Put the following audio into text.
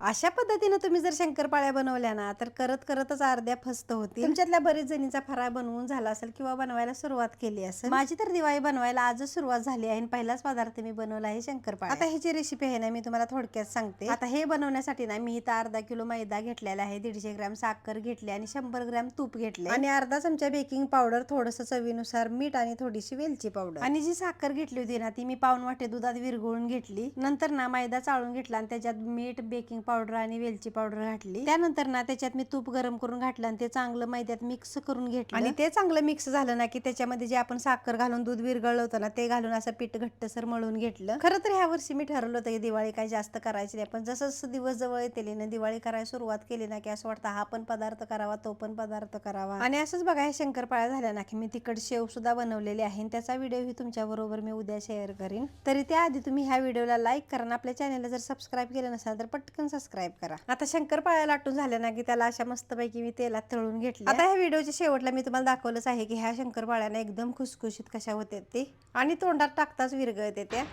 अशा पद्धतीने तुम्ही जर शंकरपाळ्या बनवल्या ना तर करत करतच अर्ध्या फस्त होती। तुमच्यातल्या बरेच जणींचा फराळ बनवून झाला असेल किंवा बनवायला सुरुवात केली असेल। माझी तर दिवाळी बनवायला आजच सुरुवात झाली आहे आणि पहिलाच पदार्थ मी बनवला आहे शंकरपाळ्या। आता ह्याची रेसिपी आहे ना मी तुम्हाला थोडक्यात सांगते। आता हे बनवण्यासाठी ना मी इथं अर्धा किलो मैदा घेतलेला आहे, 150 ग्रॅम साखर घेतली आणि 100 ग्रॅम तूप घेतले आणि अर्धा चमचा बेकिंग पावडर, थोडंसं चवीनुसार मीठ आणि थोडीशी वेलची पावडर। आणि जी साखर घेतली होती ना ती मी पाऊण वाटी दुधात विरघळून घेतली। नंतर ना मैदा चाळून घेतला आणि त्याच्यात मीठ, बेकिंग पावडर आणि वेलची पावडर घातली। त्यानंतर ना त्याच्यात मी तूप गरम करून घातलं आणि ते चांगलं मैद्यात मिक्स करून घेतलं आणि ते चांगलं मिक्स झालं ना की त्याच्यामध्ये जे आपण साखर घालून दूध विरघळलं होतं ना ते घालून असं पीठ घट्टसर मळून घेतलं। खरं तर ह्या वर्षी मी ठरवलं होतं की दिवाळी काही जास्त करायची नाही, पण जसं जसं दिवस जवळ येतील ना दिवाळी करायला सुरुवात केली ना की असं वाटतं हा पण पदार्थ करावा, तो पण पदार्थ करावा। आणि असंच बघा हे शंकरपाळ्या झाल्या ना की मी तिखट शेव सुद्धा बनवलेली आहे आणि त्याचा व्हिडिओ तुमच्या बरोबर मी उद्या शेअर करीन। तरी त्याआधी तुम्ही ह्या व्हिडिओला लाईक करा, आपल्या चॅनलला जर सबस्क्राईब केलं नसेल तर पटकन सबस्क्राईब करा। आता शंकरपाळ्या लाटून झाल्या ना की त्याला अशा मस्तपैकी मी तेलात तळून घेतल्या। आता ह्या व्हिडिओच्या शेवटला मी तुम्हाला दाखवलंच आहे की ह्या शंकरपाळ्याने एकदम खुसखुशीत कशा होते ते आणि तोंडात टाकताच विरघळते त्या।